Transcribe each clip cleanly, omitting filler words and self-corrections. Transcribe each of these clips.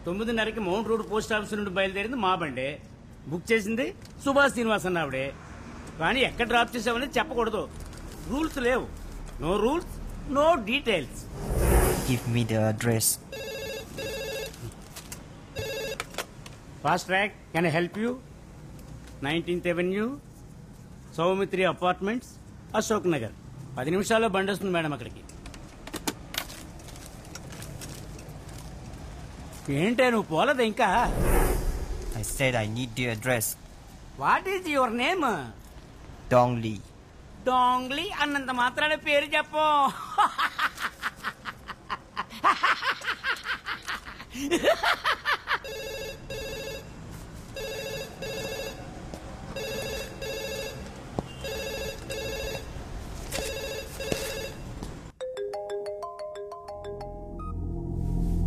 9:30కి mount road post office నుండి బయలుదేరింది మా బండే. బుక్ చేసింది సుభాష్ శ్రీనివాస్ అన్న ఆవిడే. కానీ ఎక్కడ డ్రాప్ చేసామనేది చెప్పకూడదు. రూల్స్ లేవు. No rules, no details. Give me the address. Fast track, can I help you? 19th Avenue, Soumitri apartments, Ashok Nagar. 10 నిమిషాల్లో బండి వస్తుంది మేడం అక్కడికి. ఏంటే నువ్వు పోలేదు ఇంకా? I said I need the address. What is your name? Dongli. Dongli అన్నంత మాత్రాన పేరు చెప్పు.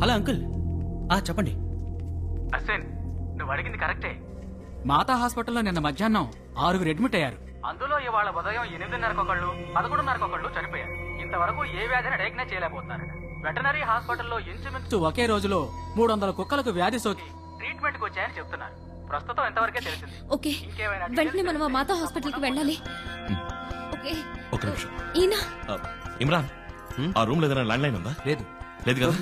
Hello uncle. చెప్పండి. అశ్విన్, నువ్వు అడిగింది కరెక్టే. మాతా హాస్పిటల్లో నిన్న మధ్యాహ్నం 6 అడ్మిట్ అయ్యారు. అందులో ఇవాళ ఉదయం 8:30కు ఒకళ్ళు, 11:30కు ఒకళ్ళు చనిపోయారు. ఇంతవరకు ఏ వ్యాధిని డయాగ్నైజ్ చేయలేకపోతున్నారు. వెటనరీ హాస్పిటల్లో ఇంచుమించు ఒకే రోజులో 300 కుక్కలకు వ్యాధి సోకి ట్రీట్మెంట్ కు వచ్చాయని చెప్తున్నారు. ప్రస్తుతం ఎంతవరకే తెలిసింది. ఓకే, వెంటనే మనం మాతా హాస్పిటల్ కి వెళ్ళాలి. ఓకే, ఒక నిమిషం. ఈయన ఇమ్రాన్, ఆ రూమ్ లో ఏదైనా ల్యాండ్ లైన్ ఉందా? లేదు. లేదు కదా?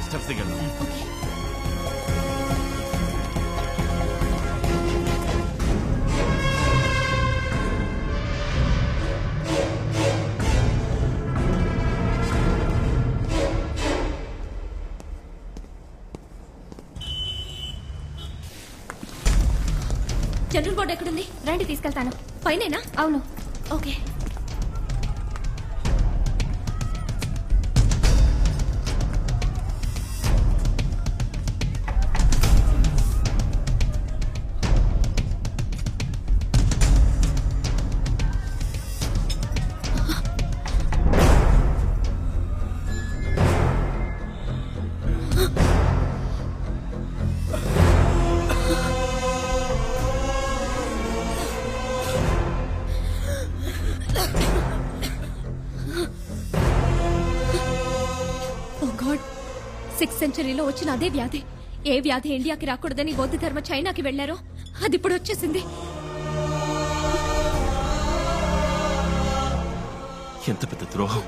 స్టెప్స్ దిగండి. జనరల్ బోర్డు ఎక్కడుంది? రండి తీసుకెళ్తాను. పైనేనా? అవును. ఓకే. సెంచరీలో వచ్చిన అదే వ్యాధి. ఏ వ్యాధి ఇండియాకి రాకూడదని బౌద్ధ ధర్మ చైనాకి వెళ్లారో అది ఇప్పుడు వచ్చేసింది. ఎంత పెద్ద ద్రోహం!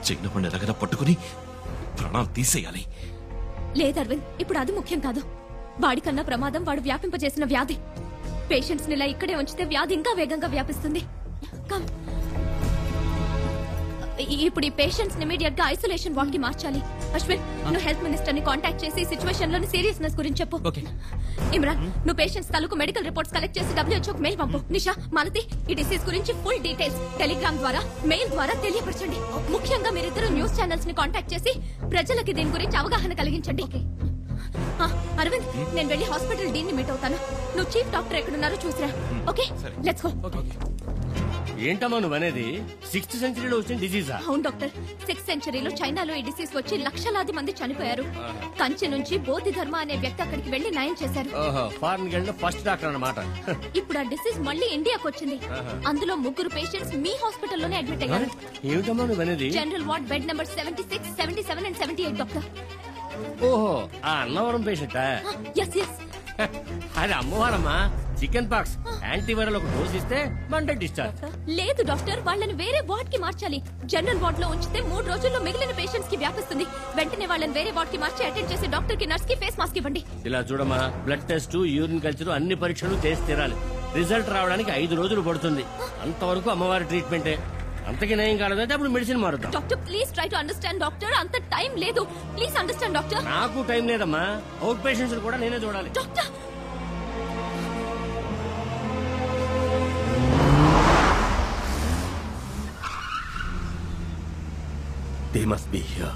చైనా పండు ఎలాగైనా పట్టుకుని ప్రాణాలు తీసేయాలి. లేదు అరవింద్, ఇప్పుడు అది ముఖ్యం కాదు. వాడికన్నా ప్రమాదం వాడు వ్యాపింపజేసిన వ్యాధి. పేషెంట్స్ ని ఇలా ఇక్కడే ఉంచితే వ్యాధి ఇంకా వేగంగా వ్యాపిస్తుంది. కమ్. ఇప్పుడు ఈ పేషెంట్స్ ని ఇమీడియట్ గా ఐసోలేషన్ వార్డ్ కి మార్చాలి. అశ్విన్, నువ్వు హెల్త్ మినిస్టర్ ని కాంటాక్ట్ చేసి సిచ్యువేషన్ లోని సీరియస్నెస్ గురించి చెప్పు. ఇమ్రాన్, నువ్వు పేషెంట్స్ తాలూకు మెడికల్ రిపోర్ట్స్ కలెక్ట్ చేసి WHO కు మెయిల్ పంపు. నిషా, మాలతి, ఈ డిసీజ్ గురించి ఫుల్ డీటెయిల్స్ టెలిగ్రామ్ ద్వారా, మెయిల్ ద్వారా తెలియపరచండి. ముఖ్యంగా మీరిద్దరు న్యూస్ ఛానల్స్ ని కాంటాక్ట్ చేసి ప్రజలకి దీని గురించి అవగాహన కలిగించండి. అరవింద్, నేను వెళ్లి హాస్పిటల్ డీన్ ని మీట్ అవుతాను. నువ్వు చీఫ్ డాక్టర్ ఎక్కడున్నారో చూసిరా. Okay, let's go. ఏంటమ్మా నువ్వు అనేది? 6th సెంచరీలో వచ్చిన డిసీజా? అవును డాక్టర్, 6th సెంచరీలో చైనాలో ఈ డిసీజ్ వచ్చి లక్షలాది మంది చనిపోయారు. కంచె నుంచి బోధి ధర్మ అనే వ్యక్తి అక్కడికి వెళ్లి నయం చేశారు. ఫారెన్ గెళ్ళిన ఫస్ట్ డాక్టర్ అన్నమాట. ఇప్పుడు ఆ డిసీజ్ మళ్ళీ ఇండియాకి వచ్చింది. అందులో 3 పేషెంట్స్ మీ హాస్పిటల్లోనే అడ్మిట్ అయ్యారు. ఏమిటమ్మా నువ్వు అనేది? General ward bed number 76, 77 and 78 doctor. ఓహో, ఆ అన్నవరం పేషెంటా? Yes yes. అది అమ్మవారమ్మా. చికెన్ పాక్స్ యాంటీవైరల్ ఒక డోస్ ఇస్తే మండే డిశ్చార్జ్. లేదు డాక్టర్, వాళ్ళని వేరే వార్డ్ కి మార్చాలి. జనరల్ వార్డ్ లో ఉంచితే 3 రోజుల్లో మిగిలిన పేషెంట్స్ కి వ్యాపిస్తుంది. వెంటనే వాళ్ళని వేరే వార్డ్ కి మార్చి అటెండ్ చేసే డాక్టర్ కి, నర్స్ కి ఫేస్ మాస్క్ ఇవ్వండి. ఇలా చూడమ్మా, బ్లడ్ టెస్ట్, యూరిన్ కల్చర్ అన్ని పరీక్షలు చేసి తీరాలి. రిజల్ట్ రావడానికి 5 రోజులు పడుతుంది. అంతవరకు అమ్మవారి ట్రీట్మెంటే. అంతకి నయం కాలేదంటే అప్పుడు మెడిసిన్ మారుద్దాం. Doctor please try to understand doctor. అంత టైం లేదు. Please understand doctor. నాకు టైం లేదమ్మా. అవుట్ పేషెంట్స్ కూడా నేనే చూడాలి. Doctor, They must be here.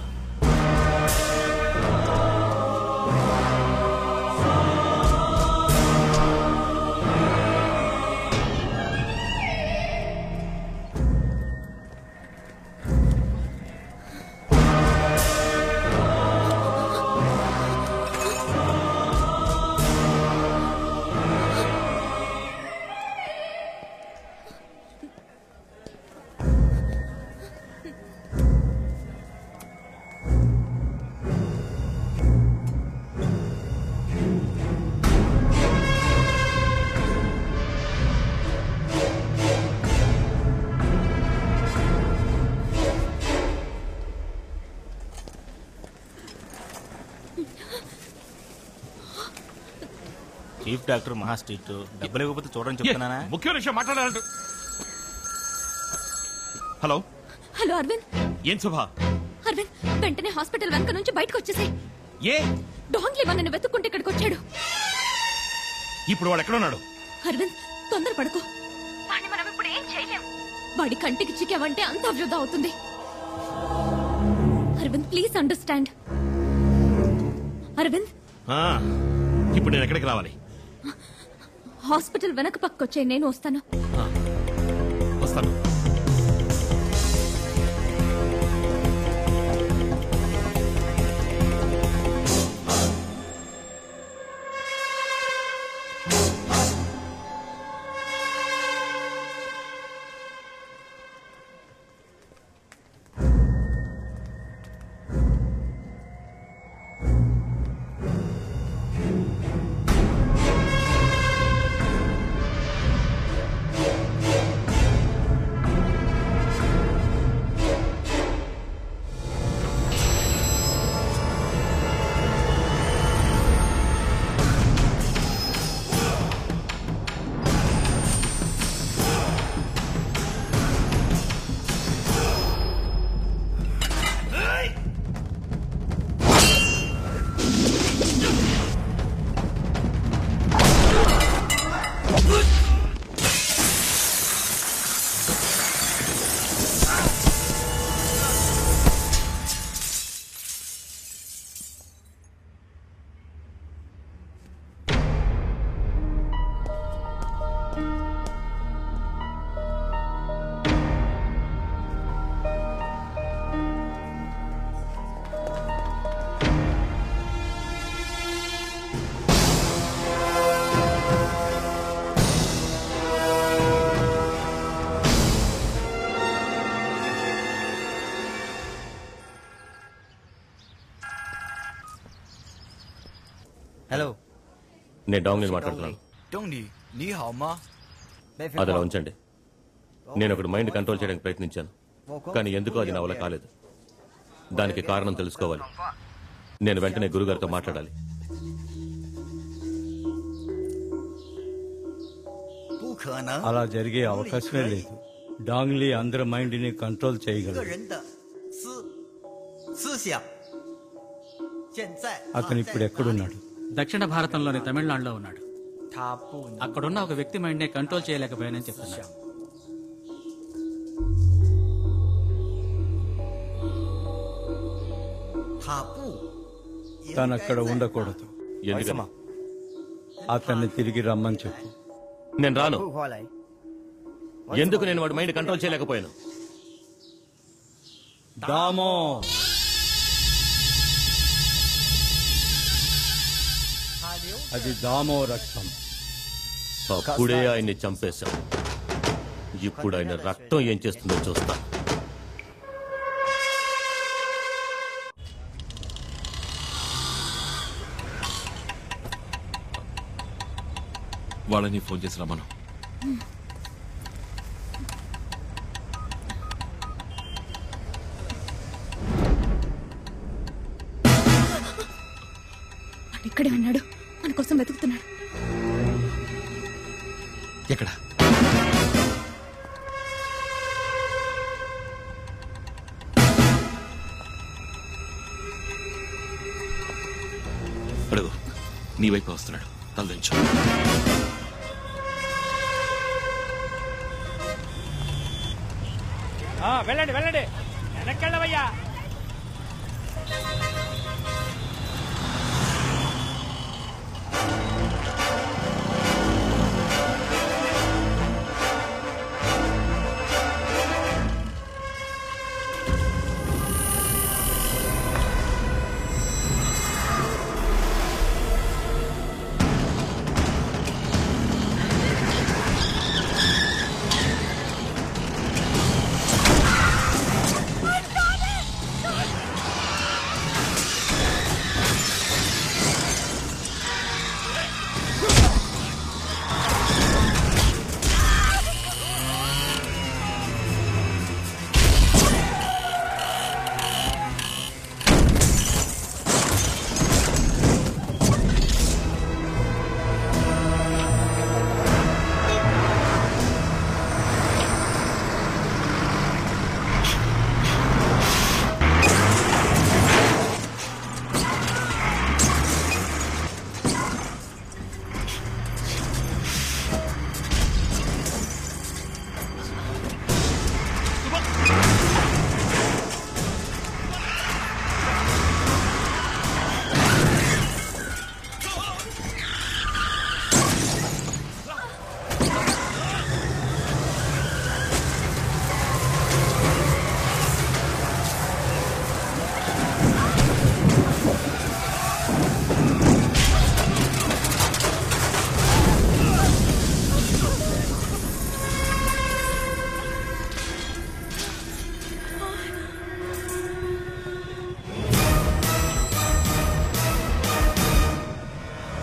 Chief doctor మహా స్ట్రిక్ట్. డబ్బులు ఇవ్వకపోతే చూడని చెప్తున్నానా? ముఖ్యమైన విషయం మాట్లాడాలంట. Hello hello Arvind. ఏం శుభ? అరవింద్ వెంటనే హాస్పిటల్ వెనక నుంచి బయటకు వచ్చేసాయి. ఏ డాంగ్లీ మనని వెతుక్కుంటే ఇక్కడికి వచ్చాడు. ఇప్పుడు వాడు ఎక్కడున్నాడు? అరవింద్ తొందరపడకు. వాడిని మనం ఇప్పుడు ఏం చేయలేం. వాడి కంటికి చిక్కావంటే అంతా వృధా అవుతుంది. Arvind please understand. అరవింద్ ఇప్పుడు నేను ఎక్కడికి రావాలి? హాస్పిటల్ వెనక పక్కొచ్చే, నేను వస్తాను. వస్తాను. Hello. నేను డాంగ్లీని మాట్లాడుతున్నాను. అదలా ఉంచండి. నేను ఒకటి మైండ్ కంట్రోల్ చేయడానికి ప్రయత్నించాను, కానీ ఎందుకో అది నా వల్ల కాలేదు. దానికి కారణం తెలుసుకోవాలి. నేను వెంటనే గురుగారితో మాట్లాడాలి. అలా జరిగే అవకాశమే లేదు. డాంగ్లీ అందరి మైండ్ ని కంట్రోల్ చేయగలడు. అతను ఇప్పుడు ఎక్కడున్నాడు? దక్షిణ భారతంలోని తమిళనాడులో ఉన్నాడు. అక్కడున్న ఒక వ్యక్తి మైండ్ నే కంట్రోల్ చేయలేకపోయానని చెప్తున్నాడు. తను అక్కడ ఉండకూడదు. ఎందుకమ్మా? అతన్ని తిరిగి రమ్మని చెప్పు. నేను రాను. ఎందుకు నేను వాడి మైండ్ కంట్రోల్ చేయలేకపోయాను? దామో, అది దామో రక్తం. అప్పుడే ఆయన్ని చంపేశాం. ఇప్పుడు ఆయన రక్తం ఏం చేస్తుందో చూస్తా. వాళ్ళని ఫోన్ చేసి రమ్మను. ఇక్కడే ఉన్నాడు, మన కోసం వెతుకుతున్నాడు. ఎక్కడ? అడుగు. నీ వైపు వస్తున్నాడు. తలదించు. వెళ్ళండి వెళ్ళండి, వెనక్కెళ్ళవయ్యా.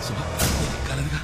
సుమా కాలేదుగా